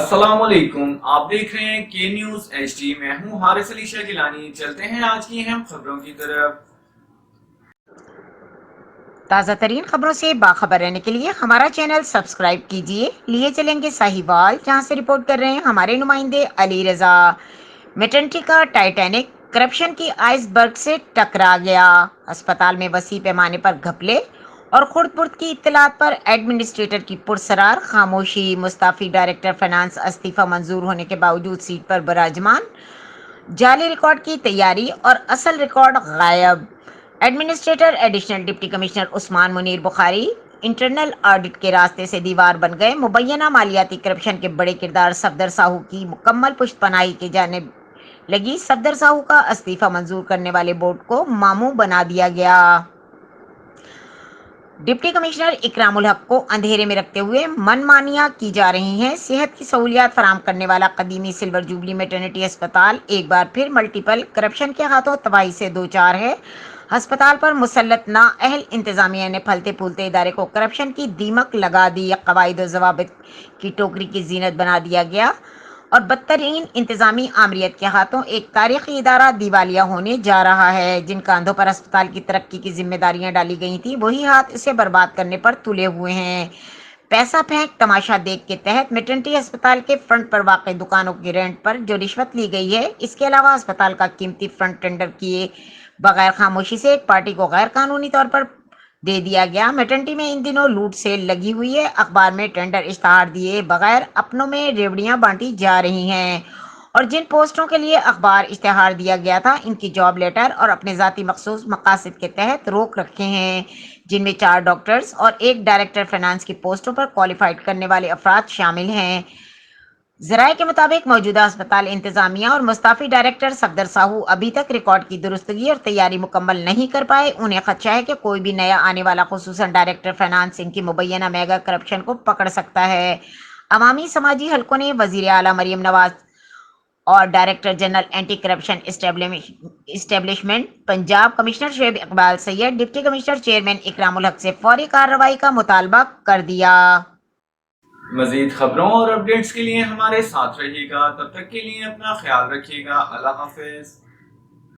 السلام علیکم، آپ دیکھ رہے ہیں کے نیوز ایچ ڈی۔ میں ہوں حارث علی شاہ گیلانی۔ چلتے ہیں آج کی اہم خبروں کی طرف۔ تازہ ترین خبروں سے باخبر رہنے کے لیے ہمارا چینل سبسکرائب کیجیے۔ لیے چلیں گے ساہیوال، جہاں سے رپورٹ کر رہے ہیں ہمارے نمائندے علی رضا۔ میٹرنٹی کا ٹائٹینک کرپشن کی آئس برگ سے ٹکرا گیا۔ ہسپتال میں وسیع پیمانے پر گھپلے اور خرد برد کی اطلاعات پر ایڈمنسٹریٹر کی پرسرار خاموشی۔ مستعفی ڈائریکٹر فنانس استعفی منظور ہونے کے باوجود سیٹ پر براجمان۔ جعلی ریکارڈ کی تیاری اور اصل ریکارڈ غائب۔ ایڈمنسٹریٹر ایڈیشنل ڈپٹی کمشنر عثمان منیر بخاری انٹرنل آڈٹ کے راستے سے دیوار بن گئے۔ مبینہ مالیاتی کرپشن کے بڑے کردار صفدر ساہو کی مکمل پشت پناہی کی جانب لگی۔ صفدر ساہو کا استعفی منظور کرنے والے بورڈ کو ماموں بنا دیا گیا۔ ڈپٹی کمشنر اکرام الحق کو اندھیرے میں رکھتے ہوئے من مانیاں کی جا رہی ہیں۔ صحت کی سہولیات فراہم کرنے والا قدیمی سلور جوبلی میٹرنٹی اسپتال ایک بار پھر ملٹیپل کرپشن کے ہاتھوں تباہی سے دوچار ہے۔ ہسپتال پر مسلط نااہل انتظامیہ نے پھلتے پھولتے ادارے کو کرپشن کی دیمک لگا دی۔ قواعد و ضوابط کی ٹوکری کی زینت بنا دیا گیا اور بدترین انتظامی آمریت کے ہاتھوں ایک تاریخی ادارہ دیوالیہ ہونے جا رہا ہے۔ جن کاندھوں پر اسپتال کی ترقی کی ذمہ داریاں ڈالی گئی تھیں، وہی ہاتھ اسے برباد کرنے پر تلے ہوئے ہیں۔ پیسہ پھینک تماشا دیکھ کے تحت میٹرنٹی اسپتال کے فرنٹ پر واقع دکانوں کی رینٹ پر جو رشوت لی گئی ہے، اس کے علاوہ اسپتال کا قیمتی فرنٹ ٹینڈر کیے بغیر خاموشی سے ایک پارٹی کو غیر قانونی طور پر دے دیا گیا۔ میٹرنٹی میں ان دنوں لوٹ سیل لگی ہوئی ہے۔ اخبار میں ٹینڈر اشتہار دیے بغیر اپنوں میں ریوڑیاں بانٹی جا رہی ہیں اور جن پوسٹوں کے لیے اخبار اشتہار دیا گیا تھا، ان کی جاب لیٹر اور اپنے ذاتی مخصوص مقاصد کے تحت روک رکھے ہیں، جن میں 4 ڈاکٹرز اور 1 ڈائریکٹر فنانس کی پوسٹوں پر کوالیفائڈ کرنے والے افراد شامل ہیں۔ ذرائع کے مطابق موجودہ اسپتال انتظامیہ اور مستعفی ڈائریکٹر صفدر ساہو ابھی تک ریکارڈ کی درستگی اور تیاری مکمل نہیں کر پائے۔ انہیں خدشہ ہے کہ کوئی بھی نیا آنے والا، خصوصاً ڈائریکٹر فنانس، ان کی مبینہ میگا کرپشن کو پکڑ سکتا ہے۔ عوامی سماجی حلقوں نے وزیر اعلیٰ مریم نواز اور director general anti corruption establishment Punjab commissioner Shoaib Iqbal Syed, deputy commissioner chairman Ikram ul Haq سے فوری کارروائی کا مطالبہ کر دیا۔ مزید خبروں اور اپڈیٹس کے لیے ہمارے ساتھ رہیے گا۔ تب تک کے لیے اپنا خیال رکھیے گا۔ اللہ حافظ۔